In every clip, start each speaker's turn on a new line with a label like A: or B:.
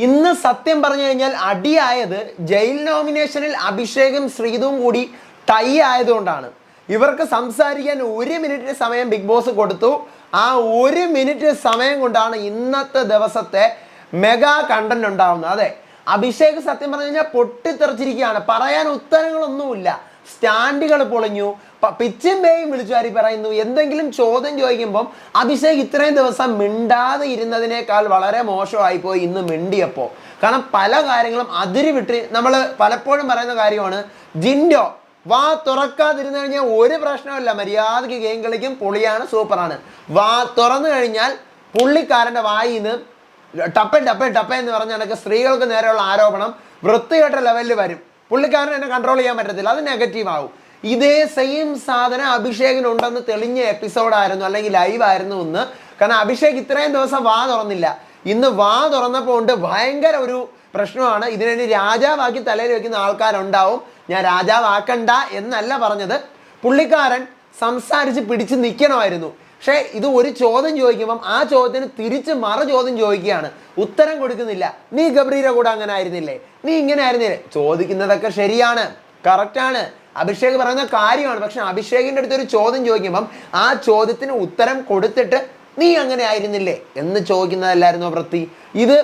A: ഇന്ന് സത്യം പറഞ്ഞു കഴിഞ്ഞാൽ അടിയായത് ജയിൽ നോമിനേഷനിൽ അഭിഷേകും ശ്രീതുവും കൂടി ടൈ ആയതുകൊണ്ടാണ്. ഇവർക്ക് സംസാരിക്കാൻ 1 മിനിറ്റ് സമയം ബിഗ് ബോസ് കൊടുത്തു. ആ 1 മിനിറ്റ് സമയം കൊണ്ടാണ് ഇന്നത്തെ ദിവസത്തെ മെഗാ കണ്ടന്റ് ഉണ്ടാവുന്നത്. അതെ, അഭിഷേക് സത്യം പറഞ്ഞു കഴിഞ്ഞാൽ പൊട്ടിത്തെറിച്ചിരിക്കുകയാണ്. പറയാൻ ഉത്തരങ്ങളൊന്നുമില്ല. സ്റ്റാൻഡുകൾ പൊളിഞ്ഞു, പിച്ചും പേയും വിളിച്ചു വാരി പറയുന്നു. എന്തെങ്കിലും ചോദ്യം ചോദിക്കുമ്പം അഭിഷേക് ഇത്രയും ദിവസം മിണ്ടാതെ ഇരുന്നതിനേക്കാൾ വളരെ മോശമായി പോയി ഇന്ന് മിണ്ടിയപ്പോൾ. കാരണം പല കാര്യങ്ങളും അതിരി വിട്ട് നമ്മൾ പലപ്പോഴും പറയുന്ന കാര്യമാണ്, ജിൻഡോ വാ തുറക്കാതിരുന്നു കഴിഞ്ഞാൽ ഒരു പ്രശ്നമില്ല, മര്യാദയ്ക്ക് ഗെയിം കളിക്കും, പൊളിയാണ്, സൂപ്പറാണ്. വാ തുറന്നു കഴിഞ്ഞാൽ പുള്ളിക്കാരൻ്റെ വായിൽ നിന്ന് ടപ്പൻ ടപ്പൻ ടപ്പൻ എന്ന് പറഞ്ഞ കണക്ക് സ്ത്രീകൾക്ക് നേരെയുള്ള ആരോപണം വൃത്തികെട്ട ലെവലിൽ വരും. പുള്ളിക്കാരൻ എന്നെ കൺട്രോൾ ചെയ്യാൻ പറ്റത്തില്ല, അത് നെഗറ്റീവ് ആവും. ഇതേ സെയിം സാധനം അഭിഷേകിനുണ്ടെന്ന് തെളിഞ്ഞ എപ്പിസോഡായിരുന്നു, അല്ലെങ്കിൽ ലൈവ് ആയിരുന്നു ഇന്ന്. കാരണം അഭിഷേക് ഇത്രയും ദിവസം വാ തുറന്നില്ല. ഇന്ന് വാ തുറന്നപ്പോൾ ഉണ്ട് ഭയങ്കര ഒരു പ്രശ്നമാണ്. ഇതിനെ രാജാവാക്കി തലയിൽ വെക്കുന്ന ആൾക്കാരുണ്ടാവും. ഞാൻ രാജാവാക്കണ്ട എന്നല്ല പറഞ്ഞത്, പുള്ളിക്കാരൻ സംസാരിച്ച് പിടിച്ച് നിൽക്കണമായിരുന്നു. പക്ഷേ ഇത് ഒരു ചോദ്യം ചോദിക്കുമ്പം ആ ചോദ്യത്തിന് തിരിച്ച് മറു ചോദ്യം ചോദിക്കുകയാണ്, ഉത്തരം കൊടുക്കുന്നില്ല. നീ ഗബ്രീയുടെ കൂടെ അങ്ങനെ ആയിരുന്നില്ലേ, നീ ഇങ്ങനെ ആയിരുന്നില്ലേ? ചോദിക്കുന്നതൊക്കെ ശരിയാണ്, കറക്റ്റാണ്, അഭിഷേക് പറയുന്ന കാര്യമാണ്. പക്ഷെ അഭിഷേകിൻ്റെ അടുത്ത് ഒരു ചോദ്യം ചോദിക്കുമ്പം ആ ചോദ്യത്തിന് ഉത്തരം കൊടുത്തിട്ട് നീ അങ്ങനെ ആയിരുന്നില്ലേ എന്ന് ചോദിക്കുന്നതല്ലായിരുന്നോ വൃത്തി? ഇത്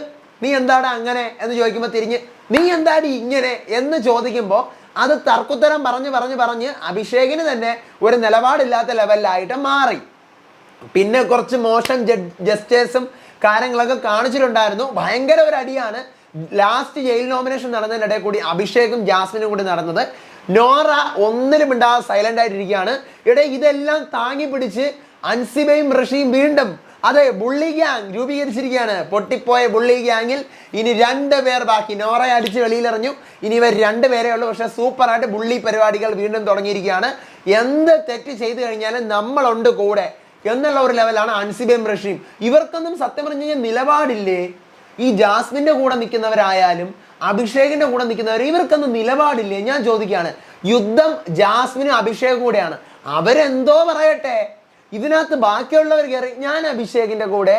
A: നീ എന്താടാ അങ്ങനെ എന്ന് ചോദിക്കുമ്പോൾ തിരിഞ്ഞ് നീ എന്താടി ഇങ്ങനെ എന്ന് ചോദിക്കുമ്പോൾ അത് തർക്കുത്തരം പറഞ്ഞ് അഭിഷേകിന് തന്നെ ഒരു നിലപാടില്ലാത്ത ലെവലിലായിട്ട് മാറി. പിന്നെ കുറച്ച് മോശം ജസ്റ്റേഴ്സും കാര്യങ്ങളൊക്കെ കാണിച്ചിട്ടുണ്ടായിരുന്നു. ഭയങ്കര ഒരു അടിയാണ് ലാസ്റ്റ് ജയിൽ നോമിനേഷൻ നടന്നതിനിടയിൽ കൂടി അഭിഷേകും ജാസ്മിനും കൂടി നടന്നത്. നോറ ഒന്നിലും മിണ്ടാതെ സൈലന്റ് ആയിട്ടിരിക്കുകയാണ്. ഇതെല്ലാം താങ്ങി പിടിച്ച് അൻസിബയും ഋഷിയും വീണ്ടും അതെ ബുള്ളി ഗ്യാങ് രൂപീകരിച്ചിരിക്കുകയാണ്. പൊട്ടിപ്പോയ ബുള്ളി ഗ്യാങ്ങിൽ ഇനി 2 പേർ ബാക്കി. നോറയെ അടിച്ച് വെളിയിലെറിഞ്ഞു, ഇനി ഇവർ 2 പേരേ ഉള്ളൂ. പക്ഷെ സൂപ്പറായിട്ട് ബുള്ളി പരിപാടികൾ വീണ്ടും തുടങ്ങിയിരിക്കുകയാണ്. എന്ത് തെറ്റ് ചെയ്തു കഴിഞ്ഞാലും നമ്മളുണ്ട് കൂടെ എന്നുള്ള ഒരു ലെവലാണ് അൻസിബയും ഋഷിയും. ഇവർക്കൊന്നും സത്യം പറഞ്ഞു കഴിഞ്ഞാൽ നിലപാടില്ലേ? ഈ ജാസ്മിന്റെ കൂടെ നിൽക്കുന്നവരായാലും അഭിഷേകിന്റെ കൂടെ നിൽക്കുന്നവർ, ഇവർക്കൊന്നും നിലപാടില്ലേ? ഞാൻ ചോദിക്കുകയാണ്. യുദ്ധം ജാസ്മിനും അഭിഷേകും കൂടെയാണ്. അവരെന്തോ പറയട്ടെ, ഇതിനകത്ത് ബാക്കിയുള്ളവർ കയറി ഞാൻ അഭിഷേകിന്റെ കൂടെ,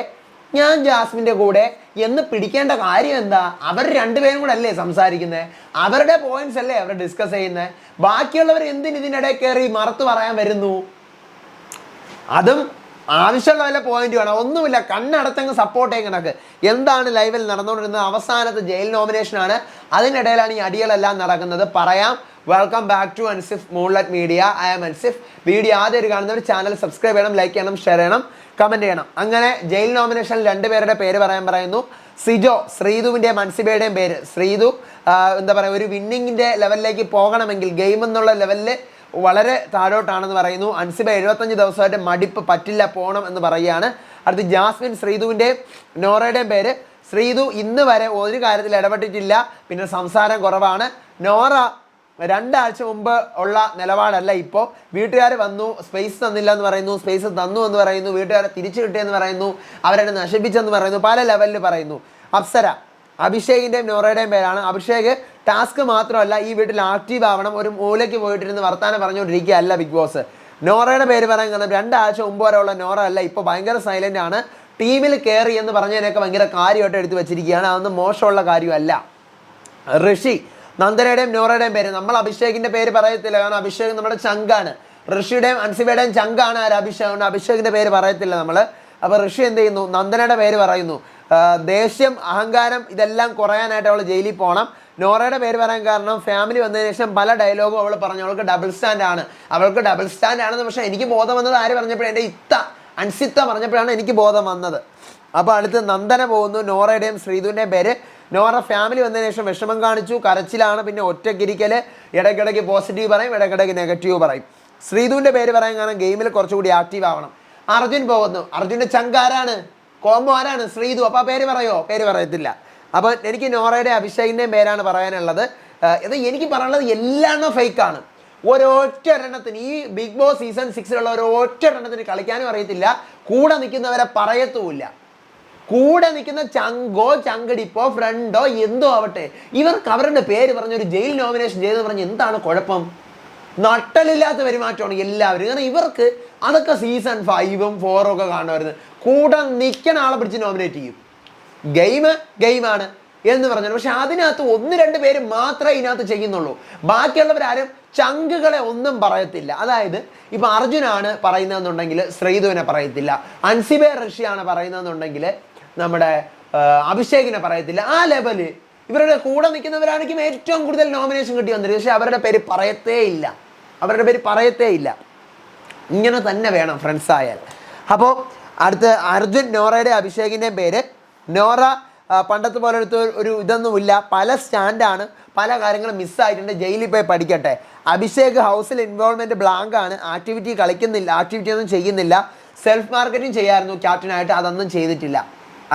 A: ഞാൻ ജാസ്മിന്റെ കൂടെ എന്ന് പിടിക്കേണ്ട കാര്യം എന്താ? അവർ 2 പേരും കൂടെ അല്ലേ സംസാരിക്കുന്നത്, അവരുടെ പോയിന്റ്സ് അല്ലേ അവർ ഡിസ്കസ് ചെയ്യുന്നത്. ബാക്കിയുള്ളവർ എന്തിന് ഇതിനിടയിൽ കയറി മറുത്ത് പറയാൻ വരുന്നു? അതും ആവശ്യമുള്ള വല്ല പോയിന്റ് വേണം. ഒന്നുമില്ല, കണ്ണടച്ചങ്ങ് സപ്പോർട്ട് ചെയ്യണക്ക്. എന്താണ് ലൈവിൽ നടന്നുകൊണ്ടിരുന്നത്? അവസാനത്തെ ജയിൽ നോമിനേഷനാണ്, അതിനിടയിലാണ് ഈ അടികളെല്ലാം നടക്കുന്നത്. പറയാം. Welcome back to Ansif moonlight media. I am Ansif. Video ആദ്യം കാണുന്നവർ ചാനൽ സബ്സ്ക്രൈബ് ചെയ്യണം, ലൈക്ക് ചെയ്യണം, ഷെയർ ചെയ്യണം, കമന്റ് ചെയ്യണം. അങ്ങനെ ജയിൽ നോമിനേഷനിൽ 2 പേരുടെ പേര് പറയാൻ പറയുന്നു. സിജോ, ശ്രീതുവിൻ്റെയും അൻസിബയുടെയും പേര്. ശ്രീതു എന്താ പറയുക, ഒരു വിന്നിങ്ങിൻ്റെ ലെവലിലേക്ക് പോകണമെങ്കിൽ ഗെയിം എന്നുള്ള ലെവലിൽ വളരെ താഴോട്ടാണെന്ന് പറയുന്നു. അൻസിബ 75 ദിവസമായിട്ട് മടിപ്പ് പറ്റില്ല, പോകണം എന്ന് പറയുകയാണ്. അടുത്ത് ജാസ്മിൻ, ശ്രീതുവിൻ്റെയും നോറയുടെയും പേര്. ശ്രീതു ഇന്ന് വരെ ഒരു കാര്യത്തിൽ ഇടപെട്ടിട്ടില്ല, പിന്നെ സംസാരം കുറവാണ്. നോറ 2 ആഴ്ച മുമ്പ് ഉള്ള നിലപാടല്ല ഇപ്പോൾ. വീട്ടുകാർ വന്നു, സ്പേസ് തന്നില്ല എന്ന് പറയുന്നു, സ്പേസ് തന്നു എന്ന് പറയുന്നു, വീട്ടുകാരെ തിരിച്ചു കിട്ടിയെന്ന് പറയുന്നു, അവരെ നശിപ്പിച്ചെന്ന് പറയുന്നു, പല ലെവലിൽ പറയുന്നു. അപ്സര, അഭിഷേകിൻ്റെയും നോറയുടെയും പേരാണ്. അഭിഷേക് ടാസ്ക് മാത്രമല്ല, ഈ വീട്ടിൽ ആക്റ്റീവ് ആവണം, ഒരു മൂലയ്ക്ക് പോയിട്ടിരുന്ന് വർത്താനം പറഞ്ഞുകൊണ്ടിരിക്കുകയല്ല ബിഗ് ബോസ്. നോറയുടെ പേര് പറയാൻ കാരണം 2 ആഴ്ച മുമ്പ് വരെ ഉള്ള നോറ അല്ല, ഇപ്പോൾ ഭയങ്കര സൈലൻ്റ് ആണ്. ടീമിൽ കയറി എന്ന് പറഞ്ഞതിനൊക്കെ ഭയങ്കര കാര്യമായിട്ട് എടുത്തു വെച്ചിരിക്കുകയാണ്. അതൊന്നും മോശമുള്ള കാര്യമല്ല. ഋഷി, നന്ദനയുടെയും നോറയുടെയും പേര്. നമ്മൾ അഭിഷേകിൻ്റെ പേര് പറയത്തില്ല, കാരണം അഭിഷേക് നമ്മുടെ ചങ്കാണ്. ഋഷിയുടെയും അൻസിബയുടെയും ചങ്കാണ് അഭിഷേക്. അഭിഷേകിൻ്റെ പേര് പറയത്തില്ല നമ്മൾ. അപ്പോൾ ഋഷി എന്ത് ചെയ്യുന്നു? നന്ദനയുടെ പേര് പറയുന്നു. ദേഷ്യം, അഹങ്കാരം ഇതെല്ലാം കുറയാനായിട്ട് അവൾ ജയിലിൽ പോകണം. നോറയുടെ പേര് പറയാൻ കാരണം ഫാമിലി വന്നതിന് ശേഷം പല ഡയലോഗും അവൾ പറഞ്ഞു, അവൾക്ക് ഡബിൾ സ്റ്റാൻഡ് ആണെന്ന്. പക്ഷേ എനിക്ക് ബോധം വന്നത് ആര് പറഞ്ഞപ്പോഴും, എൻ്റെ അൻസിത്ത പറഞ്ഞപ്പോഴാണ് എനിക്ക് ബോധം വന്നത്. അപ്പോൾ അടുത്ത് നന്ദന പോകുന്നു. നോറയുടെയും ശ്രീതുവിൻ്റെയും പേര്. നോറ ഫാമിലി വന്നതിന് ശേഷം വിഷമം കാണിച്ചു, കരച്ചിലാണ്, പിന്നെ ഒറ്റക്കിരിക്കൽ, ഇടയ്ക്കിടയ്ക്ക് പോസിറ്റീവ് പറയും, ഇടയ്ക്കിടയ്ക്ക് നെഗറ്റീവ് പറയും. ശ്രീതുവിൻ്റെ പേര് പറയാൻ കാരണം ഗെയിമിൽ കുറച്ചുകൂടി ആക്റ്റീവ് ആവണം. അർജുൻ പോകുന്നു. അർജുൻ്റെ ചങ്കാരാണ്, കോംബോ ആരാണ്? ശ്രീതു. അപ്പോൾ ആ പേര് പറയോ? പേര് പറയത്തില്ല. അപ്പോൾ എനിക്ക് നോറയുടെയും അഭിഷേകിൻ്റെയും പേരാണ് പറയാനുള്ളത്. ഇത് എനിക്ക് പറയാനുള്ളത് എല്ലാം ഫേക്കാണ്. ഒരൊറ്റ എണ്ണത്തിന് ഈ ബിഗ് ബോസ് സീസൺ 6 ഒരൊറ്റ എണ്ണത്തിന് കളിക്കാനും അറിയത്തില്ല, കൂടെ നിൽക്കുന്നവരെ പറയത്തുമില്ല. കൂടെ നിൽക്കുന്ന ചങ്കോ ചങ്കടിപ്പോ ഫ്രണ്ടോ എന്തോ ആവട്ടെ, ഇവർക്ക് അവരുടെ പേര് പറഞ്ഞൊരു ജയിൽ നോമിനേഷൻ ചെയ്തെന്ന് പറഞ്ഞ് എന്താണ് കുഴപ്പം? നട്ടലില്ലാത്ത പെരുമാറ്റമാണ് എല്ലാവരും. കാരണം ഇവർക്ക് അതൊക്കെ സീസൺ 5ഉം 4ഉം ഒക്കെ കാണുമായിരുന്നു. കൂടെ നിൽക്കുന്ന ആളെ പിടിച്ച് നോമിനേറ്റ് ചെയ്യും. ഗെയിമാണ്. എന്ന് പറഞ്ഞു. പക്ഷെ അതിനകത്ത് 1-2 പേര് മാത്രമേ ഇതിനകത്ത് ചെയ്യുന്നുള്ളൂ. ബാക്കിയുള്ളവരാരും ചങ്കുകളെ ഒന്നും പറയത്തില്ല. അതായത് ഇപ്പൊ അർജുനാണ് പറയുന്നതെന്നുണ്ടെങ്കിൽ ശ്രീധുവിനെ പറയത്തില്ല, അൻസിബെ ഋഷിയാണ് പറയുന്നതെന്നുണ്ടെങ്കിൽ നമ്മുടെ അഭിഷേകിനെ പറയത്തില്ല. ആ ലെവല് ഇവരുടെ കൂടെ നിൽക്കുന്നവരാണെങ്കിൽ ഏറ്റവും കൂടുതൽ നോമിനേഷൻ കിട്ടി വന്നിരുന്നു. പക്ഷെ അവരുടെ പേര് പറയത്തേ ഇല്ല. ഇങ്ങനെ തന്നെ വേണം ഫ്രണ്ട്സ് ആയാൽ. അപ്പോൾ അടുത്ത് അർജുൻ, നോറയുടെ അഭിഷേകിൻ്റെയും പേര്. നോറ പണ്ടത്തെ പോലെ ഒരു ഇതൊന്നുമില്ല, പല സ്റ്റാൻഡാണ്, പല കാര്യങ്ങളും മിസ്സായിട്ടുണ്ട്, ജയിലിൽ പോയി പഠിക്കട്ടെ. അഭിഷേക് ഹൗസിൽ ഇൻവോൾവ്മെൻറ്റ് ബ്ലാങ്ക് ആണ്, ആക്ടിവിറ്റി ഒന്നും ചെയ്യുന്നില്ല. സെൽഫ് മാർക്കറ്റിംഗ് ചെയ്യാമായിരുന്നു ക്യാപ്റ്റനായിട്ട്, അതൊന്നും ചെയ്തിട്ടില്ല.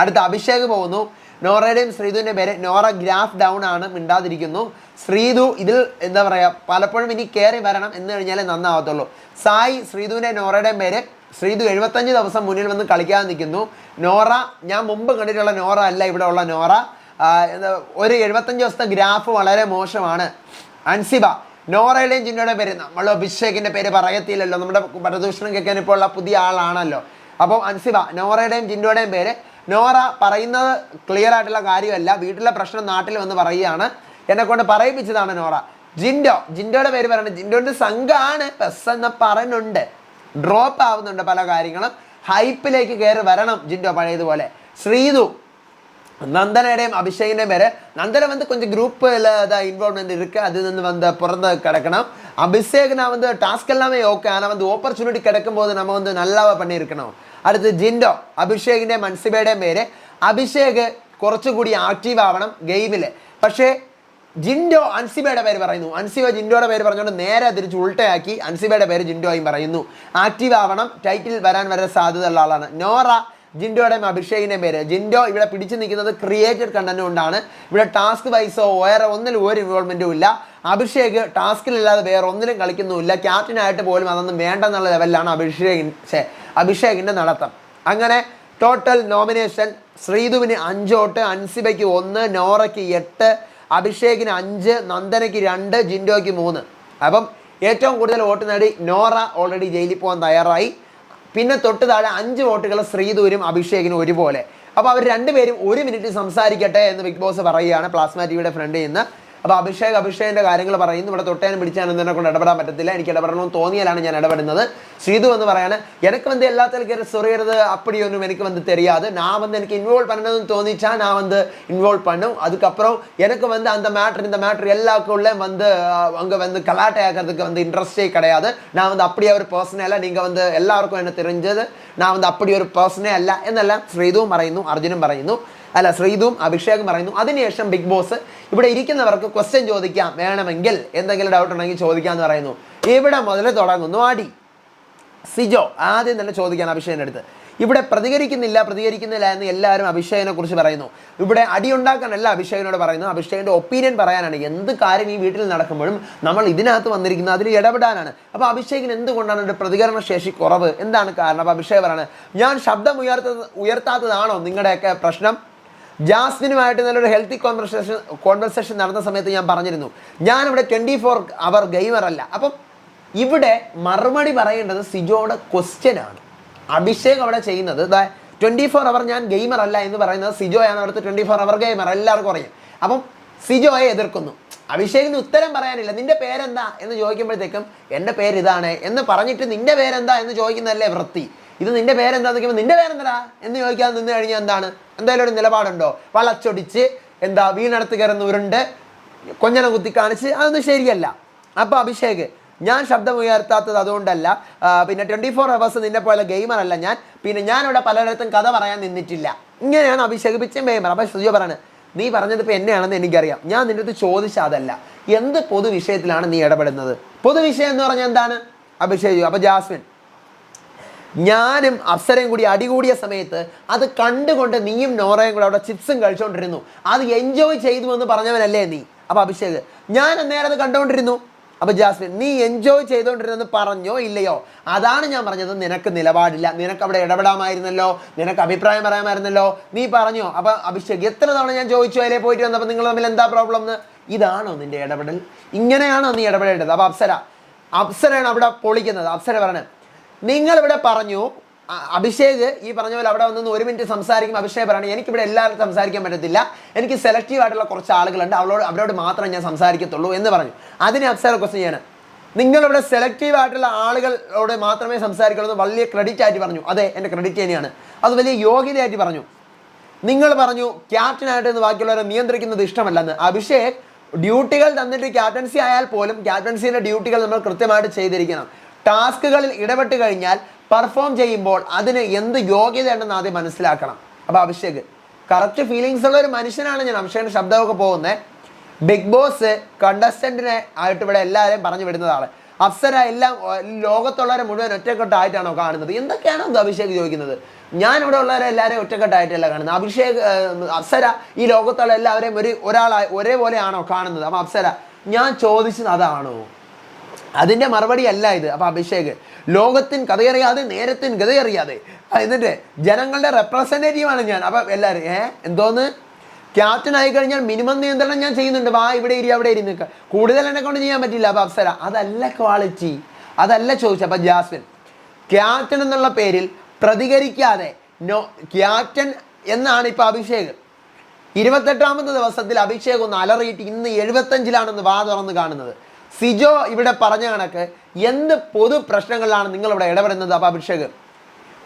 A: അടുത്ത അഭിഷേക് പോകുന്നു. നോറയുടെയും ശ്രീധുവിൻ്റെ പേര്. നോറ ഗ്രാഫ് ഡൗൺ ആണ്, മിണ്ടാതിരിക്കുന്നു. ശ്രീധു ഇതിൽ എന്താ പറയുക, പലപ്പോഴും ഇനി കയറി വരണം എന്ന് കഴിഞ്ഞാലേ നന്നാവത്തുള്ളൂ. സായി, ശ്രീധുവിൻ്റെ നോറയുടെയും പേര്. ശ്രീധു 75 ദിവസം മുന്നിൽ വന്ന് കളിക്കാതെ നിൽക്കുന്നു. നോറ ഞാൻ മുമ്പ് കണ്ടിട്ടുള്ള നോറ അല്ല ഇവിടെ ഉള്ള നോറ. ഒരു 75 ദിവസത്തെ ഗ്രാഫ് വളരെ മോശമാണ്. അൻസിബ, നോറയുടെയും ജിൻഡോയുടെയും പേര്. നമ്മൾ അഭിഷേകിൻ്റെ പേര് പറയത്തില്ലല്ലോ, നമ്മുടെ പരദൂഷണം കേൾക്കാൻ ഇപ്പോൾ ഉള്ള പുതിയ ആളാണല്ലോ. അപ്പോൾ അൻസിബ, നോറയുടെയും ജിൻഡോയുടെയും പേര്. നോറ പറയുന്നത് ക്ലിയർ ആയിട്ടുള്ള കാര്യമല്ല, വീട്ടിലെ പ്രശ്നം നാട്ടിൽ വന്ന് പറയുകയാണ്, എന്നെക്കൊണ്ട് പറയിപ്പിച്ചതാണ് നോറ. ജിൻഡോയുടെ പേര് പറയുന്നത്, ജിൻഡോന്റെ സംഘമാണ് പെസ് എന്ന് പറയുന്നുണ്ട്, ഡ്രോപ്പ് ആവുന്നുണ്ട് പല കാര്യങ്ങളും, ഹൈപ്പിലേക്ക് കയറി വരണം ജിൻഡോ പഴയതുപോലെ. ശ്രീധു, நந்தனையுடையும் அபிஷேகின் பேர். நந்தனை வந்து கொஞ்சம் குரூப்பில் தான் இன்வால்வ்மெண்ட் இருக்குது, அது வந்து பிறந்த கிடக்கணும். அபிஷேக் நான் வந்து டாஸ்க் எல்லாமே ஓகே, ஆனால் வந்து ஆப்பர்ச்சுனிட்டி கிடைக்கும் போது நம்ம வந்து நல்லாவே பண்ணியிருக்கணும். അടുത്ത് ജിൻഡോ, അഭിഷേകിൻ്റെയും അൻസിബയുടെയും പേര്. അഭിഷേക് കുറച്ചുകൂടി ആക്റ്റീവ് ആവണം ഗെയിമിൽ. പക്ഷേ ജിൻഡോ അൻസിബയുടെ പേര് പറയുന്നു, അൻസിബ ജിൻഡോയുടെ പേര് പറഞ്ഞുകൊണ്ട് നേരെ തിരിച്ച് ഉൾട്ടയാക്കി അൻസിബയുടെ പേര് ജിൻഡോയും പറയുന്നു. ആക്റ്റീവ് ആവണം, ടൈറ്റിൽ വരാൻ വരെ സാധ്യതയുള്ള ആളാണ്. നോറ, ജിൻഡോയുടെയും അഭിഷേകിൻ്റെയും പേര്. ജിൻഡോ ഇവിടെ പിടിച്ചു നിൽക്കുന്നത് ക്രിയേറ്റഡ് കണ്ടന്റ് കൊണ്ടാണ്. ഇവിടെ ടാസ്ക് വൈസോ വേറെ ഒന്നിലും ഒരു ഇൻവോൾവ്മെൻറ്റും ഇല്ല. അഭിഷേക് ടാസ്കിലില്ലാതെ വേറെ ഒന്നിലും കളിക്കുന്നുമില്ല, ക്യാപ്റ്റനായിട്ട് പോലും അതൊന്നും വേണ്ടെന്നുള്ള ലെവലിലാണ് അഭിഷേകിൻ്റെ നടത്തം. അങ്ങനെ ടോട്ടൽ നോമിനേഷൻ ശ്രീധുവിന് 5 വോട്ട്, അൻസിബയ്ക്ക് 1, നോറയ്ക്ക് 8, അഭിഷേകിന് 5, നന്ദനയ്ക്ക് 2, ജിൻഡോയ്ക്ക് 3. അപ്പം ഏറ്റവും കൂടുതൽ വോട്ട് നേടി നോറ ഓൾറെഡി ജയിലിൽ പോകാൻ തയ്യാറായി. പിന്നെ തൊട്ട് താഴെ 5 വോട്ടുകൾ ശ്രീധുവിനും അഭിഷേകിനും ഒരുപോലെ. അപ്പോൾ അവർ രണ്ടുപേരും 1 മിനിറ്റ് സംസാരിക്കട്ടെ എന്ന് ബിഗ് ബോസ് പറയുകയാണ് പ്ലാസ്മ ടിവിയുടെ ഫ്രണ്ടിൽ നിന്ന്. അപ്പോൾ അഭിഷേകിൻ്റെ കാര്യങ്ങൾ പറയുന്നു. ഇവിടെ തൊട്ടേനും പിടിച്ചാലും എന്നെ കൊണ്ട് ഇടപെടാൻ പറ്റത്തില്ല, എനിക്ക് ഇടപെടണമെന്ന് തോന്നിയാലാണ് ഞാൻ ഇടപെടുന്നത്. ശ്രീധു എന്ന് പറയാണ്, எனக்கு வந்து எல்லாத்துக்கும் சொல்கிறது அப்படி ஒன்றும் எனக்கு வந்து தெரியாது, நான் வந்து எனக்கு இன்வால்வ் பண்ணணும்னு தோணிச்சா நான் வந்து இன்வால்வ் பண்ணும். அதுக்கப்புறம் எனக்கு வந்து அந்த மேட்ரு இந்த மேட்ரு எல்லாக்குள்ளே வந்து அங்கே வந்து கலாட்டை ஆக்கிறதுக்கு வந்து இன்ட்ரெஸ்டே கிடையாது. நான் வந்து அப்படியே ஒரு പേഴ്സണേ അല്ല, நீங்கள் வந்து എല്ലാവർക്കും എന്നെ தெரிஞ்சது, நான் வந்து அப்படி ഒരു പേഴ്സണേ അല്ല എന്നെല്ലാം ശ്രീധുവും പറയുന്നു, അർജുനും പറയുന്നു, അല്ല ശ്രീധുവും അഭിഷേകും പറയുന്നു. അതിനുശേഷം ബിഗ് ബോസ് ഇവിടെ ഇരിക്കുന്നവർക്ക് ക്വസ്റ്റ്യൻ ചോദിക്കാം, വേണമെങ്കിൽ എന്തെങ്കിലും ഡൗട്ട് ഉണ്ടെങ്കിൽ ചോദിക്കാമെന്ന് പറയുന്നു. ഇവിടെ മുതൽ തുടങ്ങുന്നു അടി. സിജോ ആദ്യം തന്നെ ചോദിക്കാൻ അഭിഷേകിൻ്റെ അടുത്ത്. ഇവിടെ പ്രതികരിക്കുന്നില്ല എന്ന് എല്ലാവരും അഭിഷേകിനെ കുറിച്ച് പറയുന്നു. ഇവിടെ അടിയുണ്ടാക്കാനല്ല അഭിഷേകിനോട് പറയുന്നു, അഭിഷേകിൻ്റെ ഒപ്പീനിയൻ പറയാനാണ്. എന്ത് കാര്യം ഈ വീട്ടിൽ നടക്കുമ്പോഴും നമ്മൾ ഇതിനകത്ത് വന്നിരിക്കുന്നത് അതിൽ ഇടപെടാനാണ്. അപ്പോൾ അഭിഷേകിന് എന്തുകൊണ്ടാണ് ഒരു പ്രതികരണ ശേഷി കുറവ്, എന്താണ് കാരണം? അപ്പോൾ അഭിഷേക് പറയാണ്, ഞാൻ ശബ്ദം ഉയർത്താത്തതാണോ നിങ്ങളുടെയൊക്കെ പ്രശ്നം? ജാസ്മിനുമായിട്ട് നല്ലൊരു ഹെൽത്തി കോൺവെർസേഷൻ നടന്ന സമയത്ത് ഞാൻ പറഞ്ഞിരുന്നു, ഞാനിവിടെ 24 അവർ ഗെയിമർ അല്ല. അപ്പം ഇവിടെ മറുപടി പറയേണ്ടത് സിജോയുടെ ക്വസ്റ്റ്യൻ ആണ്. അഭിഷേക് അവിടെ ചെയ്യുന്നത് 24 അവർ ഞാൻ ഗെയിമർ അല്ല എന്ന് പറയുന്നത് സിജോയാണ്. അവിടുത്തെ 24 അവർ ഗെയിമർ എല്ലാവർക്കും അറിയാം. അപ്പം സിജോയെ എതിർക്കുന്നു. അഭിഷേകിന് ഉത്തരം പറയാനില്ല. നിന്റെ പേരെന്താ എന്ന് ചോദിക്കുമ്പോഴത്തേക്കും എൻ്റെ പേര് ഇതാണ് എന്ന് പറഞ്ഞിട്ട് നിന്റെ പേരെന്താ എന്ന് ചോദിക്കുന്നതല്ലേ വൃത്തി. ഇത് നിന്റെ പേരെന്താന്ന് ചോദിക്കുമ്പോൾ നിന്റെ പേരെന്താ എന്ന് ചോദിക്കാതെ നിന്ന് കഴിഞ്ഞാൽ എന്താണ്? എന്തായാലും ഒരു നിലപാടുണ്ടോ? വളച്ചൊടിച്ച് എന്താ വീണടുത്ത് കയറുന്ന ഉരുണ്ട് കൊഞ്ഞന കുത്തി കാണിച്ച് അതൊന്നും ശരിയല്ല. അപ്പോൾ അഭിഷേക്, ഞാൻ ശബ്ദം ഉയർത്താത്തത് അതുകൊണ്ടല്ല, പിന്നെ 24 അവേഴ്സ് നിന്നെ പോലെ ഗെയിമറല്ല ഞാൻ, പിന്നെ ഞാനിവിടെ പലയിടത്തും കഥ പറയാൻ നിന്നിട്ടില്ല. ഇങ്ങനെയാണ് അഭിഷേക് പിച്ചും ഗെയിമർ. അപ്പോൾ സുജോ പറയാണ്, നീ പറഞ്ഞത് ഇപ്പോൾ എന്നെയാണെന്ന് എനിക്കറിയാം, ഞാൻ നിൻ്റെ അടുത്ത് ചോദിച്ച അതല്ല, എന്ത് പൊതുവിഷയത്തിലാണ് നീ ഇടപെടുന്നത്? പൊതുവിഷയം എന്ന് പറഞ്ഞാൽ എന്താണ്? അഭിഷേക്. അപ്പോൾ ജാസ്മിൻ, ഞാനും അപ്സരയും കൂടി അടികൂടിയ സമയത്ത് അത് കണ്ടുകൊണ്ട് നീയും നോറയും കൂടെ അവിടെ ചിപ്സും കഴിച്ചുകൊണ്ടിരുന്നു, അത് എൻജോയ് ചെയ്തു എന്ന് പറഞ്ഞവനല്ലേ നീ? അപ്പോൾ അഭിഷേക്, ഞാൻ അന്നേരം അത് കണ്ടുകൊണ്ടിരുന്നു. അപ്പോൾ ജാസ്മിൻ, നീ എൻജോയ് ചെയ്തുകൊണ്ടിരുന്നെന്ന് പറഞ്ഞോ ഇല്ലയോ? അതാണ് ഞാൻ പറഞ്ഞത്, നിനക്ക് നിലപാടില്ല, നിനക്ക് അവിടെ ഇടപെടാമായിരുന്നല്ലോ, നിനക്ക് അഭിപ്രായം പറയാമായിരുന്നല്ലോ, നീ പറഞ്ഞോ? അപ്പോൾ അഭിഷേക്, എത്ര തവണ ഞാൻ ചോദിച്ചു അതിലേ പോയിട്ട് വന്നപ്പോൾ നിങ്ങൾ തമ്മിൽ എന്താ പ്രോബ്ലം എന്ന്? ഇതാണോ നിൻ്റെ ഇടപെടൽ? ഇങ്ങനെയാണോ നീ ഇടപെടേണ്ടത്? അപ്പോൾ അപ്സരയാണ് അവിടെ പൊളിക്കുന്നത്. അപ്സര പറയണേ, നിങ്ങളിവിടെ പറഞ്ഞു അഭിഷേക് ഈ പറഞ്ഞ പോലെ അവിടെ വന്ന് 1 മിനിറ്റ് സംസാരിക്കും. അഭിഷേക് പറയണം എനിക്കിവിടെ എല്ലാവരും സംസാരിക്കാൻ പറ്റത്തില്ല, എനിക്ക് സെലക്റ്റീവ് ആയിട്ടുള്ള കുറച്ച് ആളുകളുണ്ട്, അവരോട് മാത്രമേ ഞാൻ സംസാരിക്കത്തുള്ളൂ എന്ന് പറഞ്ഞു. അതിന് അപ്സര ക്വസ്റ്റ്യൻ ചെയ്യണം, നിങ്ങളിവിടെ സെലക്റ്റീവ് ആയിട്ടുള്ള ആളുകളോട് മാത്രമേ സംസാരിക്കുള്ളൂ എന്ന് വലിയ ക്രെഡിറ്റ് ആയിട്ട് പറഞ്ഞു. അതെ, എൻ്റെ ക്രെഡിറ്റ് തന്നെയാണ്, അത് വലിയ യോഗ്യതയായിട്ട് പറഞ്ഞു. നിങ്ങൾ പറഞ്ഞു ക്യാപ്റ്റനായിട്ട് ബാക്കിയുള്ളവരെ നിയന്ത്രിക്കുന്നത് ഇഷ്ടമല്ലെന്ന്. അഭിഷേക് ഡ്യൂട്ടികൾ തന്നിട്ട് ക്യാപ്റ്റൻസി ആയാൽ പോലും ക്യാപ്റ്റൻസിയുടെ ഡ്യൂട്ടികൾ നമ്മൾ കൃത്യമായിട്ട് ചെയ്തിരിക്കണം. ടാസ്കുകളിൽ ഇടപെട്ട് കഴിഞ്ഞാൽ പെർഫോം ചെയ്യുമ്പോൾ അതിന് എന്ത് യോഗ്യതയുണ്ടെന്ന് ആദ്യം മനസ്സിലാക്കണം. അപ്പോൾ അഭിഷേക് കറക്റ്റ് ഫീലിങ്സ് ഉള്ള ഒരു മനുഷ്യനാണ് ഞാൻ. അഭിഷേകിന്റെ ശബ്ദമൊക്കെ പോകുന്നത്. ബിഗ് ബോസ് കണ്ടസ്റ്റന്റിനെ ആയിട്ട് ഇവിടെ എല്ലാവരെയും പറഞ്ഞു വിടുന്നതാണ്. അപ്സര എല്ലാം ലോകത്തുള്ളവരെ മുഴുവൻ ഒറ്റക്കെട്ടായിട്ടാണോ കാണുന്നത്? എന്തൊക്കെയാണോ അഭിഷേക് ചോദിക്കുന്നത്? ഞാൻ ഇവിടെ ഉള്ളവരെ എല്ലാവരെയും ഒറ്റക്കെട്ടായിട്ടല്ല കാണുന്നത്. അപ്സര ഈ ലോകത്തുള്ള എല്ലാവരെയും ഒരേപോലെയാണോ കാണുന്നത്? അപ്പം അപ്സര ഞാൻ ചോദിച്ചത് അതാണോ? അതിൻ്റെ മറുപടി അല്ല ഇത്. അപ്പം അഭിഷേക് ലോകത്തിന് കഥയറിയാതെ നേരത്തിന് ഗതയറിയാതെ എന്നിട്ട് ജനങ്ങളുടെ റെപ്രസെൻറ്റേറ്റീവാണ് ഞാൻ. അപ്പം എല്ലാവരും എന്തോന്ന് ക്യാപ്റ്റൻ ആയി കഴിഞ്ഞാൽ മിനിമം നിയന്ത്രണം ഞാൻ ചെയ്യുന്നുണ്ട്. ഇവിടെ ഇരി അവിടെ ഇരി നിൽക്കുക, കൂടുതൽ എന്നെ കൊണ്ട് ചെയ്യാൻ പറ്റില്ല. അപ്പം അപ്സര അതല്ല ക്വാളിറ്റി, അതല്ല ചോദിച്ചത്. അപ്പം ജാസ്മിൻ ക്യാപ്റ്റൻ എന്നുള്ള പേരിൽ പ്രതികരിക്കാതെ ക്യാപ്റ്റൻ എന്നാണ് ഇപ്പം അഭിഷേക്. 28ാമത്തെ ദിവസത്തിൽ അഭിഷേക് ഒന്ന് അലറിയിട്ട് ഇന്ന് 75-ലാണെന്ന് വാ തുറന്ന് കാണുന്നത്. സിജോ ഇവിടെ പറഞ്ഞ കണക്ക് എന്ത് പൊതു പ്രശ്നങ്ങളിലാണ് നിങ്ങളിവിടെ ഇടപെടുന്നത്? അപ്പം അഭിഷേക്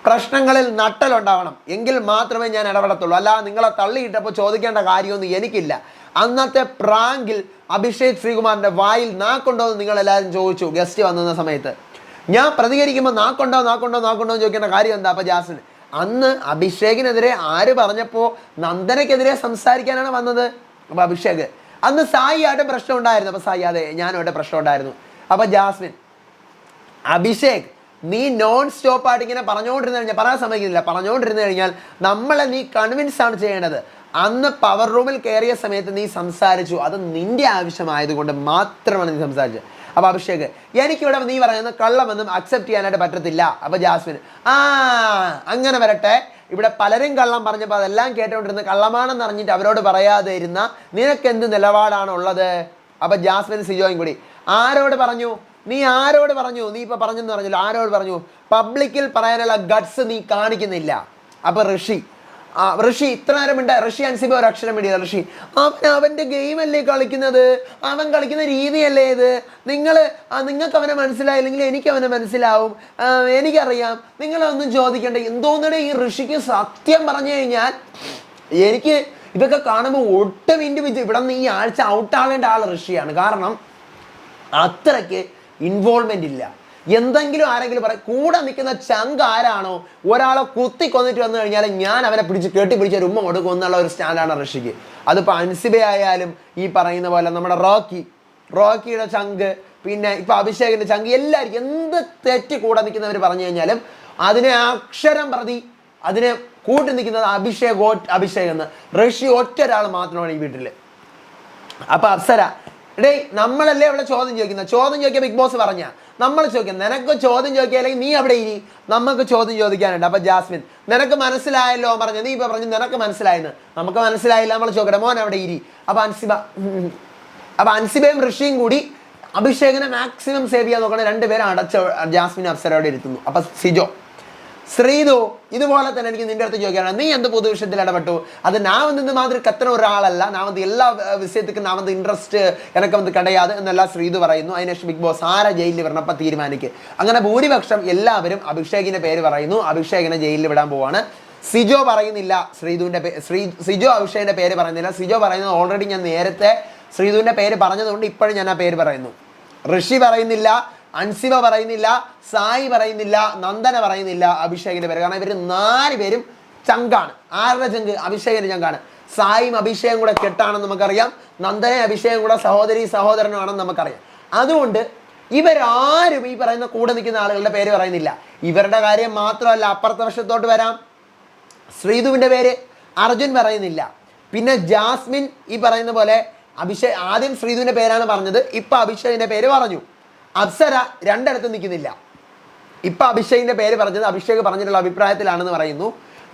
A: പ്രശ്നങ്ങളിൽ നട്ടലുണ്ടാവണം, എങ്കിൽ മാത്രമേ ഞാൻ ഇടപെടത്തുള്ളൂ, അല്ല നിങ്ങളെ തള്ളിയിട്ടപ്പോൾ ചോദിക്കേണ്ട കാര്യമൊന്നും എനിക്കില്ല. അന്നത്തെ പ്രാങ്കിൽ അഭിഷേക് ശ്രീകുമാറിൻ്റെ വായിൽ നാക്കുണ്ടോ എന്ന് നിങ്ങളെല്ലാവരും ചോദിച്ചു ഗസ്റ്റ് വന്ന സമയത്ത്. ഞാൻ പ്രതികരിക്കുമ്പോൾ നാക്കുണ്ടോ എന്ന് ചോദിക്കേണ്ട കാര്യം എന്താ? അപ്പം ജാസ്മിൻ അന്ന് അഭിഷേകിനെതിരെ ആര് പറഞ്ഞപ്പോൾ നന്ദനയ്ക്കെതിരെ സംസാരിക്കാനാണ് വന്നത്. അപ്പം അഭിഷേക് അന്ന് സായി ആയിട്ട് പ്രശ്നം ഉണ്ടായിരുന്നു. അപ്പം സായി അതെ ഞാനുമായിട്ട് പ്രശ്നം ഉണ്ടായിരുന്നു. അപ്പം ജാസ്മിൻ അഭിഷേക് നീ നോൺ സ്റ്റോപ്പ് ആയിട്ട് ഇങ്ങനെ പറഞ്ഞുകൊണ്ടിരുന്നു കഴിഞ്ഞാൽ പറയാൻ സമ്മതിക്കുന്നില്ല. പറഞ്ഞുകൊണ്ടിരുന്നു കഴിഞ്ഞാൽ നമ്മളെ നീ കൺവിൻസ് ആണ് ചെയ്യേണ്ടത്. അന്ന് പവർ റൂമിൽ കയറിയ സമയത്ത് നീ സംസാരിച്ചു, അത് നിന്റെ ആവശ്യമായതുകൊണ്ട് മാത്രമാണ് നീ സംസാരിച്ചത്. അപ്പോൾ അഭിഷേക് എനിക്കിവിടെ നീ പറയുന്നത് കള്ളമെന്നും അക്സെപ്റ്റ് ചെയ്യാനായിട്ട് പറ്റത്തില്ല. അപ്പോൾ ജാസ്മിൻ അങ്ങനെ വരട്ടെ, ഇവിടെ പലരും കള്ളം പറഞ്ഞപ്പോൾ അതെല്ലാം കേട്ടുകൊണ്ടിരുന്ന് കള്ളമാണെന്ന് അറിഞ്ഞിട്ട് അവരോട് പറയാതെ ഇരുന്ന നിനക്കെന്ത് നിലപാടാണ് ഉള്ളത്? അപ്പോൾ ജാസ്മിൻ സിജോയും കൂടി ആരോട് പറഞ്ഞു? നീ ആരോട് പറഞ്ഞു? നീ ഇപ്പോൾ പറഞ്ഞെന്ന് പറഞ്ഞല്ലോ, ആരോട് പറഞ്ഞു? പബ്ലിക്കിൽ പറയാനുള്ള ഗട്ട്സ് നീ കാണിക്കുന്നില്ല. അപ്പോൾ ഋഷി ഇത്ര നേരം ഉണ്ട്. ഋഷി അൻസിബ ഒരു അക്ഷരം വേണ്ടിയത്. ഋഷി അവൻ്റെ ഗെയിമല്ലേ കളിക്കുന്നത്, അവൻ കളിക്കുന്ന രീതിയല്ലേ ഇത്. നിങ്ങൾക്ക് അവനെ മനസ്സിലായില്ലെങ്കിൽ എനിക്ക് അവനെ മനസ്സിലാവും, എനിക്കറിയാം, നിങ്ങളൊന്നും ചോദിക്കണ്ട. എന്തോന്നിടെ ഈ ഋഷിക്ക് സത്യം പറഞ്ഞു കഴിഞ്ഞാൽ എനിക്ക് ഇതൊക്കെ കാണുമ്പോൾ ഒട്ടും ഇൻഡിവിജ്വൽ ഇവിടെ നിന്ന് ഈ ആഴ്ച ഔട്ടാകേണ്ട ആൾ ഋഷിയാണ്. കാരണം അത്രയ്ക്ക് ഇൻവോൾവ്മെൻ്റ് ഇല്ല. എന്തെങ്കിലും ആരെങ്കിലും പറയും കൂടെ നിൽക്കുന്ന ചങ്ക് ആരാണോ ഒരാളെ കുത്തി കൊന്നിട്ട് വന്നു കഴിഞ്ഞാൽ ഞാൻ അവനെ കെട്ടിപ്പിടിച്ച് ഒരു ഉമ്മ കൊടുക്കും എന്നുള്ള ഒരു സ്റ്റാൻഡാണ് ഋഷിക്ക്. അതിപ്പോൾ അൻസിബ ആയാലും ഈ പറയുന്ന പോലെ നമ്മുടെ റോക്കിയുടെ ചങ്ക്, പിന്നെ ഇപ്പം അഭിഷേകിൻ്റെ ചങ്ക്, എല്ലാവർക്കും എന്ത് തെറ്റ് കൂടെ നിൽക്കുന്നവർ പറഞ്ഞു കഴിഞ്ഞാലും അതിനെ അക്ഷരം പ്രതി അതിനെ കൂട്ടി നിൽക്കുന്നത് അഭിഷേക് എന്ന്. ഋഷി ഒറ്റ ഒരാൾ മാത്രമാണ് ഈ വീട്ടിൽ. അപ്പം അപ്സര നമ്മളല്ലേ ഇവിടെ ചോദ്യം ചോദിക്കുക ബിഗ് ബോസ് പറഞ്ഞ നമ്മൾ ചോദിക്കാം. നിനക്ക് ചോദ്യം ചോദിക്കുകയല്ലെങ്കിൽ നീ അവിടെ ഇരി, നമുക്ക് ചോദ്യം ചോദിക്കാനുണ്ട്. അപ്പം ജാസ്മിൻ നിനക്ക് മനസ്സിലായല്ലോ പറഞ്ഞു, നീ ഇപ്പം പറഞ്ഞു നിനക്ക് മനസ്സിലായെന്ന്. നമുക്ക് മനസ്സിലായില്ല, നമ്മൾ ചോദിക്കട്ടെ, മോൻ അവിടെ ഇരി. അപ്പം അൻസിബയും ഋഷിയും കൂടി അഭിഷേകിനെ മാക്സിമം സേവ് ചെയ്യാൻ നോക്കണം. രണ്ടുപേരും അടച്ച ജാസ്മിൻ അപ്സരയോടെ ഇരുത്തുന്നു. അപ്പം സിജോ ശ്രീതു ഇതുപോലെ തന്നെ എനിക്ക് നിന്റെ അടുത്ത് ചോദിക്കാനാണ്, നീ എന്ത് പൊതു വിഷയത്തിൽ ഇടപെട്ടു? അത് ഞാൻ നിന്ന് മാതിരി കത്തന ഒരാളല്ല, ഞാൻ എല്ലാ വിഷയത്തിക്കും ഞാൻ ഇൻട്രസ്റ്റ് എനക്ക് കിടയാതെ എന്നെല്ലാം ശ്രീതു പറയുന്നു. അതിനുശേഷം ബിഗ് ബോസ് ആരെ ജയിലിൽ വരണപ്പോൾ തീരുമാനിക്കുക. അങ്ങനെ ഭൂരിപക്ഷം എല്ലാവരും അഭിഷേകിന്റെ പേര് പറയുന്നു. അഭിഷേകിനെ ജയിലിൽ വിടാൻ പോവാണ്. സിജോ പറയുന്നില്ല സിജോ അഭിഷേകിന്റെ പേര് പറയുന്നില്ല. സിജോ പറയുന്നത് ഓൾറെഡി ഞാൻ നേരത്തെ ശ്രീതുവിന്റെ പേര് പറഞ്ഞതുകൊണ്ട് ഇപ്പോഴും ഞാൻ ആ പേര് പറയുന്നു. ഋഷി പറയുന്നില്ല, അൻസിബ പറയുന്നില്ല, സായി പറയുന്നില്ല, നന്ദന പറയുന്നില്ല അഭിഷേകിന്റെ പേര്. കാരണം ഇവർ 4 പേരും ചങ്കാണ്. ആരുടെ ചങ്ക്? അഭിഷേകിന്റെ ചങ്കാണ്. സായും അഭിഷേകം കൂടെ കെട്ടാണെന്ന് നമുക്കറിയാം. നന്ദനെ അഭിഷേകം കൂടെ സഹോദരനുമാണെന്ന് നമുക്കറിയാം. അതുകൊണ്ട് ഇവരാരും ഈ പറയുന്ന കൂടെ നിൽക്കുന്ന ആളുകളുടെ പേര് പറയുന്നില്ല. ഇവരുടെ കാര്യം മാത്രമല്ല, അപ്പുറത്തെ വശത്തോട്ട് വരാം. ശ്രീതുവിന്റെ പേര് അർജുൻ പറയുന്നില്ല. പിന്നെ ജാസ്മിൻ ഈ പറയുന്ന പോലെ ആദ്യം ശ്രീതുവിന്റെ പേരാണ് പറഞ്ഞത്, ഇപ്പൊ അഭിഷേകിന്റെ പേര് പറഞ്ഞു. അപ്സര രണ്ടിടത്തും നിൽക്കുന്നില്ല. ഇപ്പം അഭിഷേകിന്റെ പേര് പറഞ്ഞത് അഭിഷേക് പറഞ്ഞിട്ടുള്ള അഭിപ്രായത്തിലാണെന്ന് പറയുന്നു.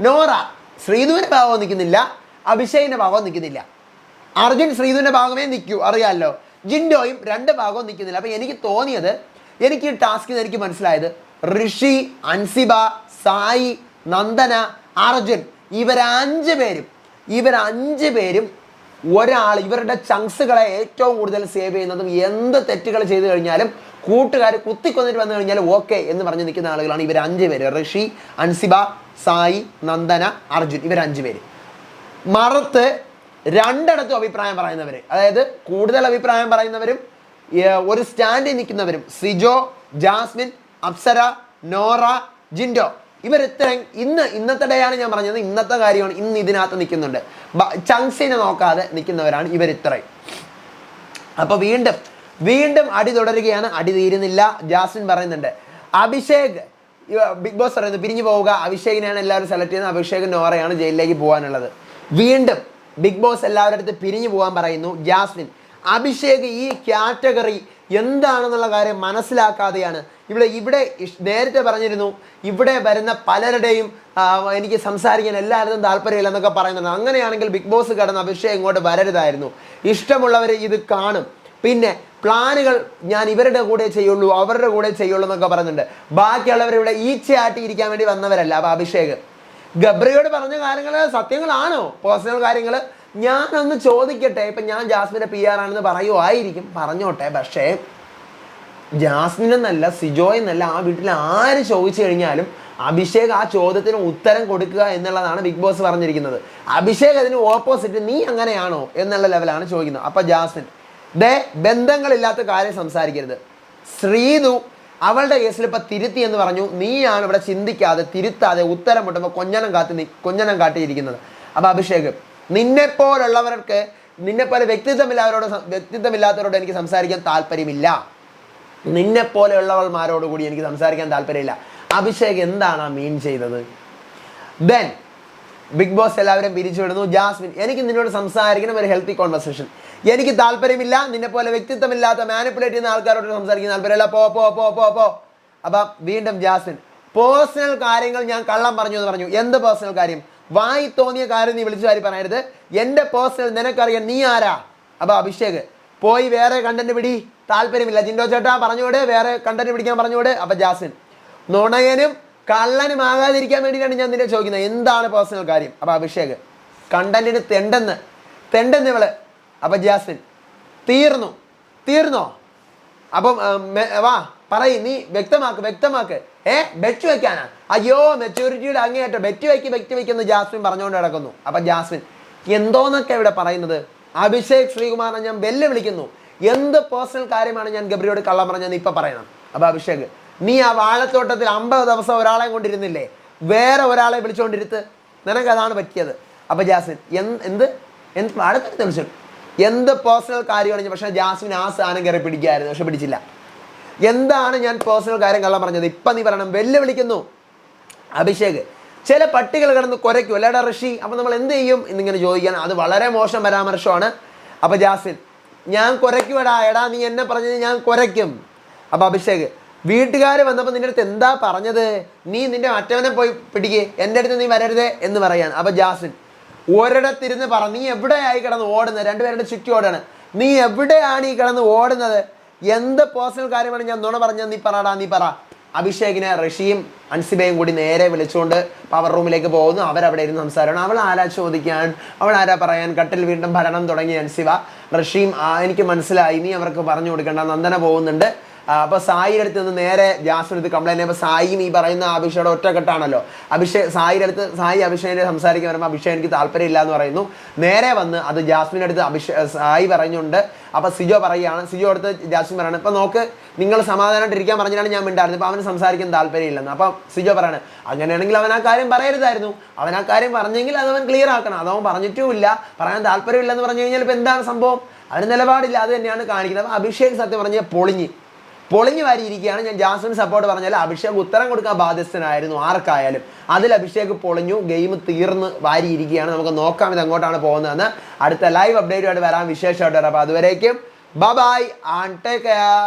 A: നോറ ശ്രീധുവിന്റെ ഭാഗവും നിൽക്കുന്നില്ല, അഭിഷേകിന്റെ ഭാഗവും നിൽക്കുന്നില്ല. അർജുൻ ശ്രീധുവിന്റെ ഭാഗമേ നിൽക്കൂ, അറിയാമല്ലോ. ജിൻഡോയും 2 ഭാഗവും നിൽക്കുന്നില്ല. അപ്പം എനിക്ക് തോന്നിയത്, എനിക്ക് ഈ ടാസ്കിൽ നിന്ന് എനിക്ക് മനസ്സിലായത്, ഋഷി, അൻസിബ, സായി, നന്ദന, അർജുൻ, ഇവർ അഞ്ച് പേരും ഒരാൾ ഇവരുടെ ചങ്സുകളെ ഏറ്റവും കൂടുതൽ സേവ് ചെയ്യുന്നതും എന്ത് തെറ്റുകൾ ചെയ്തു കഴിഞ്ഞാലും കൂട്ടുകാർ കുത്തിക്കൊന്നിട്ട് വന്നു കഴിഞ്ഞാൽ ഓക്കെ എന്ന് പറഞ്ഞ് നിൽക്കുന്ന ആളുകളാണ് ഇവർ 5 പേര്. ഋഷി, അൻസിബ, സായി, നന്ദന, അർജുൻ, ഇവർ 5 പേര്. മറുത്ത് രണ്ടിടത്തും അഭിപ്രായം പറയുന്നവർ, അതായത് കൂടുതൽ അഭിപ്രായം പറയുന്നവരും ഒരു സ്റ്റാൻഡിൽ നിൽക്കുന്നവരും സിജോ, ജാസ്മിൻ, അപ്സര, നോറ, ജിൻഡോ, ഇവരിത്രയും ഇന്നത്തെ ഡേയാണ് ഞാൻ പറഞ്ഞത്, ഇന്നത്തെ കാര്യമാണ്. ഇന്ന് ഇതിനകത്ത് നിൽക്കുന്നുണ്ട്. ചങ്സിനെ നോക്കാതെ നിൽക്കുന്നവരാണ് ഇവരിത്രയും. അപ്പൊ വീണ്ടും അടി തുടരുകയാണ്. അടി തീരുന്നില്ല. ജാസ്മിൻ പറയുന്നുണ്ട് അഭിഷേക്, ബിഗ് ബോസ് പറയുന്നത് പിരിഞ്ഞു പോവുക, അഭിഷേകിനെയാണ് എല്ലാവരും സെലക്ട് ചെയ്യുന്നത്, അഭിഷേക് നോറയാണ് ജയിലിലേക്ക് പോകാനുള്ളത്. വീണ്ടും ബിഗ് ബോസ് എല്ലാവരുടെ അടുത്ത് പിരിഞ്ഞു പോകാൻ പറയുന്നു. ജാസ്മിൻ അഭിഷേക് ഈ കാറ്റഗറി എന്താണെന്നുള്ള കാര്യം മനസ്സിലാക്കാതെയാണ് ഇവിടെ നേരത്തെ പറഞ്ഞിരുന്നു, ഇവിടെ വരുന്ന പലരുടെയും എനിക്ക് സംസാരിക്കാൻ എല്ലാവരും താല്പര്യമില്ല എന്നൊക്കെ പറയുന്നത്. അങ്ങനെയാണെങ്കിൽ ബിഗ് ബോസ് കടന്ന് അഭിഷേക് ഇങ്ങോട്ട് വരരുതായിരുന്നു. ഇഷ്ടമുള്ളവർ ഇത് കാണും. പിന്നെ പ്ലാനുകൾ ഞാൻ ഇവരുടെ കൂടെ ചെയ്യുള്ളൂ, അവരുടെ കൂടെ ചെയ്യുള്ളൂ എന്നൊക്കെ പറയുന്നുണ്ട്. ബാക്കിയുള്ളവർ ഇവിടെ ഈച്ചയാട്ടി ഇരിക്കാൻ വേണ്ടി വന്നവരല്ല. അപ്പൊ അഭിഷേക് ഗബ്രിയോട് പറഞ്ഞ കാര്യങ്ങൾ സത്യങ്ങളാണോ? പേഴ്സണൽ കാര്യങ്ങൾ ഞാനൊന്ന് ചോദിക്കട്ടെ. ഇപ്പം ഞാൻ ജാസ്മിൻ്റെ PR ആണെന്ന് പറയുമായിരിക്കും, പറഞ്ഞോട്ടെ. പക്ഷേ ജാസ്മിൻ എന്നല്ല, സിജോ എന്നല്ല, ആ വീട്ടിൽ ആര് ചോദിച്ചു കഴിഞ്ഞാലും അഭിഷേക് ആ ചോദ്യത്തിന് ഉത്തരം കൊടുക്കുക എന്നുള്ളതാണ് ബിഗ് ബോസ് പറഞ്ഞിരിക്കുന്നത്. അഭിഷേക് അതിന് ഓപ്പോസിറ്റ് നീ അങ്ങനെയാണോ എന്നുള്ള ലെവലാണ് ചോദിക്കുന്നത്. അപ്പം ജാസ്മിൻ ബന്ധങ്ങളില്ലാത്ത കാര്യം സംസാരിക്കരുത്. ശ്രീതു അവളുടെ കേസിൽ ഇപ്പം തിരുത്തി എന്ന് പറഞ്ഞു, നീയാണ് ഇവിടെ ചിന്തിക്കാതെ തിരുത്താതെ ഉത്തരം മുട്ടുമ്പോൾ കൊഞ്ഞനം കാട്ടിയിരിക്കുന്നത്. അപ്പം അഭിഷേക് നിന്നെപ്പോലെ വ്യക്തിത്വമില്ലാത്തവരോട് എനിക്ക് സംസാരിക്കാൻ താല്പര്യമില്ല. നിന്നെപ്പോലെയുള്ളവന്മാരോട് കൂടി എനിക്ക് സംസാരിക്കാൻ താല്പര്യമില്ല. അഭിഷേക് എന്താണ് മീൻ ചെയ്തത്? ദെൻ ബിഗ് ബോസ് എല്ലാവരും പിരിച്ചുവിടുന്നു. ജാസ്മിൻ എനിക്ക് നിന്നോട് സംസാരിക്കണം, ഒരു ഹെൽത്തി കോൺവെർസേഷൻ. എനിക്ക് താല്പര്യമില്ല. നിന്നെപ്പോലെ വ്യക്തിത്വമില്ലാത്ത മാനിപ്പുലേറ്റ് ചെയ്യുന്ന ആൾക്കാരോട് സംസാരിക്കുന്ന താല്പര്യമില്ല. പോ. അപ്പം വീണ്ടും ജാസ്മിൻ പേഴ്സണൽ കാര്യങ്ങൾ ഞാൻ കള്ളം പറഞ്ഞു എന്ന് പറഞ്ഞു. എന്ത് പേഴ്സണൽ കാര്യം? വായി തോന്നിയ കാര്യം നീ വിളിച്ചു കാര്യം പറയരുത്. എൻ്റെ പേഴ്സണൽ നിനക്കറിയാം, നീ ആരാ? അപ്പം അഭിഷേക് പോയി വേറെ കണ്ടന്റ് പിടി, താല്പര്യമില്ല. ജിൻഡോ ചേട്ടാ പറഞ്ഞുകൂടെ, വേറെ കണ്ടന്റ് പിടിക്കാൻ പറഞ്ഞുകൂടെ. അപ്പം ജാസ്മിൻ നുണയനും കള്ളനും ആകാതിരിക്കാൻ വേണ്ടിയിട്ടാണ് ഞാൻ നിന്നെ ചോദിക്കുന്നത്, എന്താണ് പേഴ്സണൽ കാര്യം? അപ്പം അഭിഷേക് കണ്ടന്റിന് തെണ്ടെന്ന് ഇവള്. അപ്പം ജാസ്മിൻ തീർന്നോ? അപ്പം വാ പറയും, നീ വ്യക്തമാക്ക്. ബെറ്റ് വെക്കാനാ? അയ്യോ മെച്യൂരിറ്റിയുടെ അങ്ങേയറ്റം ബെറ്റ് വയ്ക്കുന്ന ജാസ്മിൻ പറഞ്ഞുകൊണ്ട് കിടക്കുന്നു. അപ്പം ജാസ്മിൻ എന്തോന്നൊക്കെ ഇവിടെ പറയുന്നത്? അഭിഷേക് ശ്രീകുമാറിനെ ഞാൻ വെല്ലുവിളിക്കുന്നു. എന്ത് പേഴ്സണൽ കാര്യമാണ് ഞാൻ ഗബ്രിയോട് കള്ളം പറഞ്ഞതെന്ന് ഇപ്പം പറയണം. അപ്പം അഭിഷേക് നീ ആ വാഴത്തോട്ടത്തിൽ 50 ദിവസം ഒരാളെ കൊണ്ടിരുന്നില്ലേ, വേറെ ഒരാളെ വിളിച്ചുകൊണ്ടിരുത്ത്, നിനക്കതാണ് പറ്റിയത്. അപ്പം ജാസ്മിൻ എന്ത് വാഴത്തോട്ടത്തിൽ വിളിച്ചു, എന്ത് പേഴ്സണൽ കാര്യമാണ്? പക്ഷേ ജാസ്മിൻ ആ സാധനം കയറി പിടിക്കായിരുന്നു, പക്ഷെ പിടിച്ചില്ല. എന്താണ് ഞാൻ പേഴ്സണൽ കാര്യം കള്ളം പറഞ്ഞത്? ഇപ്പം നീ പറയണം. വെല്ലുവിളിക്കുന്നു അഭിഷേക്. ചില പട്ടികൾ കിടന്ന് കുരയ്ക്കും, അല്ലേടാ ഋഷി, അപ്പം നമ്മൾ എന്ത് ചെയ്യും എന്നിങ്ങനെ ചോദിക്കാൻ, അത് വളരെ മോശം പരാമർശമാണ്. അപ്പം ജാസ്മിൻ ഞാൻ കുരയ്ക്കുമെടാ, എടാ നീ എന്നെ പറഞ്ഞത് ഞാൻ കുരയ്ക്കും. അപ്പം അഭിഷേക് വീട്ടുകാർ വന്നപ്പോൾ നിൻ്റെ അടുത്ത് എന്താ പറഞ്ഞത്? നീ നിൻ്റെ മറ്റവനെ പോയി പിടിക്കേ, എൻ്റെ അടുത്ത് നീ വരരുതേ എന്ന് പറയാൻ. അപ്പം ജാസ്മിൻ ഒരിടത്തിരുന്ന് പറ, നീ എവിടെയായി കിടന്ന് ഓടുന്നത്? രണ്ടുപേരുടെ ചുറ്റി ഓടാണ്. നീ എവിടെയാണ് ഈ കിടന്ന് ഓടുന്നത്? എന്ത് പേഴ്സണൽ കാര്യമാണ് ഞാൻ നുണ പറഞ്ഞത്? നീ പറ. അഭിഷേകിനെ ഋഷിയും അൻസിബയും കൂടി നേരെ വിളിച്ചുകൊണ്ട് പവർ റൂമിലേക്ക് പോകുന്നു. അവരവിടെ ഇരുന്ന് സംസാരമാണ്. അവൾ ആരാ ചോദിക്കാൻ, അവൾ ആരാ പറയാൻ? കട്ടിൽ വീണ്ടും ഭരണം തുടങ്ങി അൻസിബ. ഋഷിയും എനിക്ക് മനസ്സിലായി, നീ അവർക്ക് പറഞ്ഞു കൊടുക്കണ്ട. നന്ദന പോകുന്നുണ്ട്. അപ്പോൾ സായിയുടെ അടുത്ത് നിന്ന് നേരെ ജാസ്മിൻ എടുത്ത് കംപ്ലൈൻറ്റ് ചെയ്യുമ്പോൾ സായിയും ഈ പറയുന്ന അഭിഷേയുടെ ഒറ്റക്കെട്ടാണല്ലോ. സായിയുടെ അടുത്ത് അഭിഷേകിനെ സംസാരിക്കാൻ വരുമ്പോൾ അഭിഷേക് എനിക്ക് താല്പര്യമില്ല എന്ന് പറയുന്നു. നേരെ വന്ന് അത് ജാസ്മിൻ്റെ അടുത്ത് സായി പറഞ്ഞുകൊണ്ട് അപ്പോൾ സിജോ പറയുകയാണ്. സിജോ അടുത്ത് ജാസ്മിൻ പറയാണ്, ഇപ്പം നോക്ക്, നിങ്ങൾ സമാധാനമായിട്ട് ഇരിക്കാൻ പറഞ്ഞാണ് ഞാൻ മിണ്ടായിരുന്നു, ഇപ്പോൾ അവന് സംസാരിക്കാൻ താല്പര്യമില്ലെന്ന്. അപ്പം സിജോ പറയാണ്, അങ്ങനെയാണെങ്കിൽ അവൻ ആ കാര്യം പറയരുതായിരുന്നു. അവൻ ആ കാര്യം പറഞ്ഞെങ്കിൽ അതവൻ ക്ലിയർ ആക്കണം. അതവൻ പറഞ്ഞിട്ടുമില്ല, പറയാൻ താല്പര്യമില്ലെന്ന് പറഞ്ഞു കഴിഞ്ഞാൽ ഇപ്പോൾ എന്താണ് സംഭവം? അവന് നിലപാടില്ല. അത് തന്നെയാണ് കാണിക്കുന്നത്. അപ്പോൾ അഭിഷേക് സത്യം പറഞ്ഞാൽ പൊളിഞ്ഞു വാരിയിരിക്കുകയാണ്. ഞാൻ ജാസ്മിൻ സപ്പോർട്ട് പറഞ്ഞാൽ അഭിഷേക് ഉത്തരം കൊടുക്കാൻ ബാധ്യസ്ഥനായിരുന്നു ആർക്കായാലും. അതിൽ അഭിഷേക് പൊളിഞ്ഞു, ഗെയിം തീർന്ന് വാരിയിരിക്കുകയാണ്. നമുക്ക് നോക്കാം ഇത് എങ്ങോട്ടാണ് പോകുന്നതെന്ന്. അടുത്ത ലൈവ് അപ്ഡേറ്റുമായിട്ട് വരാൻ വിശേഷമായിട്ട് വരാം. അപ്പോൾ അതുവരേക്കും ബൈ ആൻഡ് ടേക്ക് കെയർ.